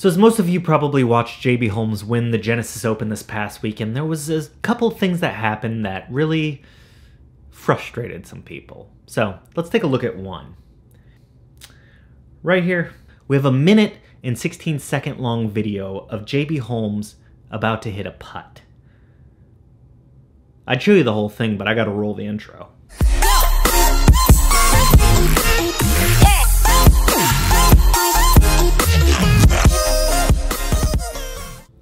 So as most of you probably watched JB Holmes win the Genesis Open this past weekend, there was a couple things that happened that really frustrated some people. So let's take a look at one. Right here, we have a 1 and 16-second long video of JB Holmes about to hit a putt. I'd show you the whole thing, but I gotta roll the intro.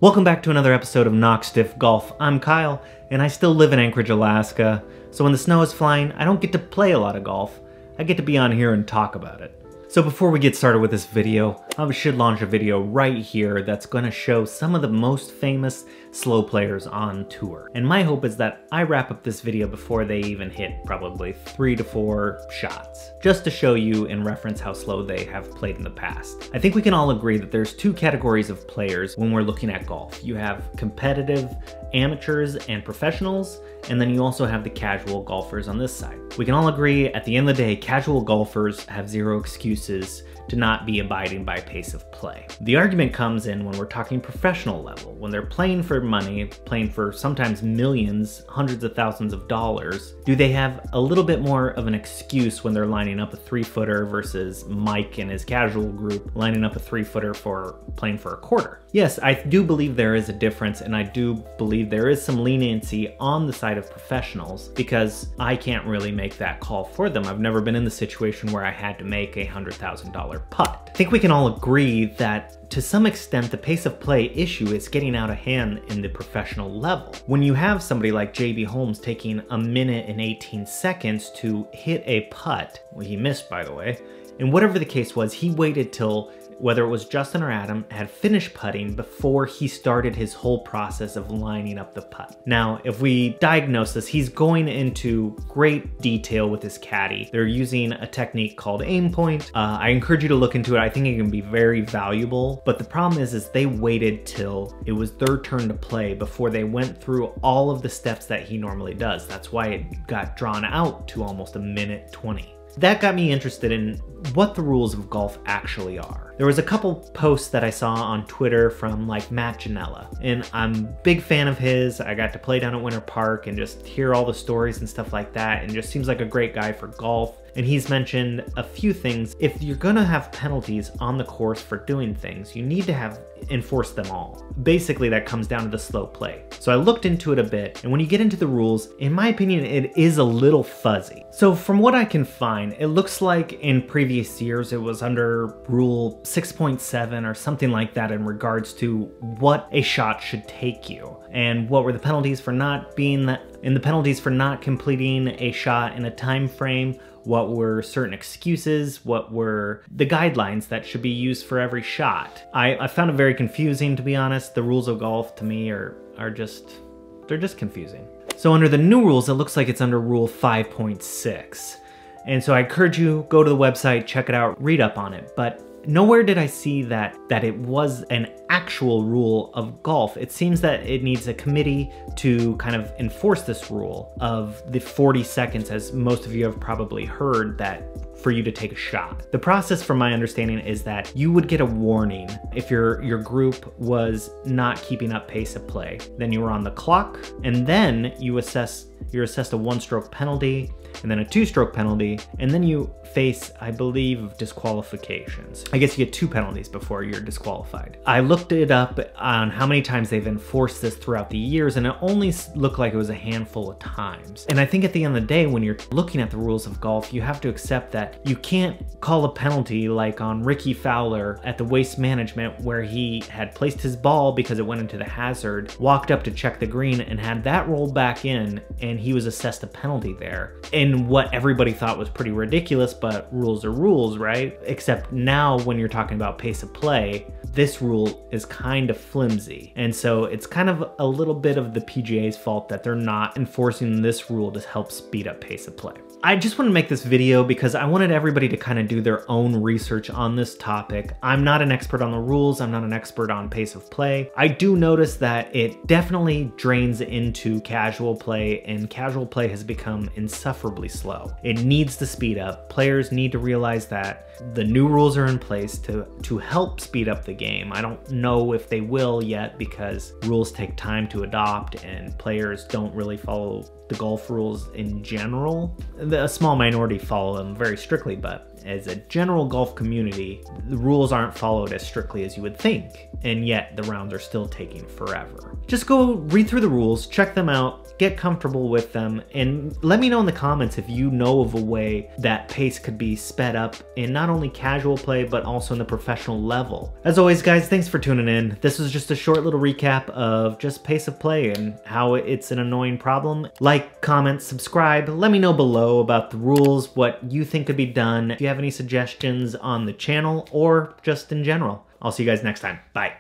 Welcome back to another episode of Knock Stiff Golf. I'm Kyle, and I still live in Anchorage, Alaska, so when the snow is flying, I don't get to play a lot of golf. I get to be on here and talk about it. So before we get started with this video, I should launch a video right here that's going to show some of the most famous slow players on tour. And my hope is that I wrap up this video before they even hit probably 3 to 4 shots, just to show you and reference how slow they have played in the past. I think we can all agree that there's 2 categories of players when we're looking at golf. You have competitive amateurs and professionals, and then you also have the casual golfers on this side. We can all agree at the end of the day, casual golfers have 0 excuses to not be abiding by pace of play. The argument comes in when we're talking professional level, when they're playing for money, playing for sometimes millions, hundreds of thousands of dollars. Do they have a little bit more of an excuse when they're lining up a 3-footer versus Mike and his casual group lining up a 3-footer for playing for a quarter? Yes, I do believe there is a difference, and I do believe there is some leniency on the side of professionals because I can't really make that call for them. I've never been in the situation where I had to make a $100,000 putt. I think we can all agree that to some extent the pace of play issue is getting out of hand in the professional level. When you have somebody like JB Holmes taking 1 minute and 18 seconds to hit a putt, well, he missed by the way, and whatever the case was, he waited till whether it was Justin or Adam had finished putting before he started his whole process of lining up the putt. Now, if we diagnose this, he's going into great detail with his caddy. They're using a technique called aim point. I encourage you to look into it. I think it can be very valuable, but the problem is they waited till it was their turn to play before they went through all of the steps that he normally does. That's why it got drawn out to almost 1 minute 20. That got me interested in what the rules of golf actually are. There was a couple posts that I saw on Twitter from like Matt Janella, and I'm a big fan of his. I got to play down at Winter Park and just hear all the stories and stuff like that, and just seems like a great guy for golf. And he's mentioned a few things. If you're gonna have penalties on the course for doing things, you need to enforce them all. Basically, that comes down to the slow play. So I looked into it a bit, and when you get into the rules, in my opinion, it is a little fuzzy. So from what I can find, it looks like in previous years, it was under rule 6.7 or something like that in regards to what a shot should take you. And what were the penalties for not being that, and the penalties for not completing a shot in a time frame, what were certain excuses, what were the guidelines that should be used for every shot. I found it very confusing, to be honest. The rules of golf to me are just confusing. So under the new rules, it looks like it's under rule 5.6. And so I encourage you, go to the website, check it out, read up on it. But nowhere did I see that it was an actual rule of golf. It seems that it needs a committee to kind of enforce this rule of the 40 seconds, as most of you have probably heard, that for you to take a shot. The process, from my understanding, is that you would get a warning if your group was not keeping up pace of play. Then you were on the clock, and then you're assessed a 1-stroke penalty, and then a 2-stroke penalty, and then you face, I believe, disqualifications. I guess you get 2 penalties before you're disqualified. I looked it up on how many times they've enforced this throughout the years, and it only looked like it was a handful of times. And I think at the end of the day, when you're looking at the rules of golf, you have to accept that you can't call a penalty like on Ricky Fowler at the Waste Management, where he had placed his ball because it went into the hazard, walked up to check the green, and had that roll back in, and he was assessed a penalty there. And what everybody thought was pretty ridiculous, but rules are rules, right? Except now when you're talking about pace of play, this rule is kind of flimsy. And so it's kind of a little bit of the PGA's fault that they're not enforcing this rule to help speed up pace of play. I just want to make this video because I wanted everybody to kind of do their own research on this topic. I'm not an expert on the rules. I'm not an expert on pace of play. I do notice that it definitely drains into casual play and and casual play has become insufferably slow. It needs to speed up. Players need to realize that the new rules are in place to help speed up the game. I don't know if they will yet because rules take time to adopt and players don't really follow the golf rules in general. A small minority follow them very strictly, but as a general golf community, the rules aren't followed as strictly as you would think, and yet the rounds are still taking forever. Just go read through the rules, check them out, get comfortable with them, and let me know in the comments if you know of a way that pace could be sped up in not only casual play, but also in the professional level. As always, guys, thanks for tuning in. This was just a short little recap of just pace of play and how it's an annoying problem. Like, comment, subscribe. Let me know below about the rules, what you think could be done. If you have any suggestions on the channel or just in general. I'll see you guys next time. Bye.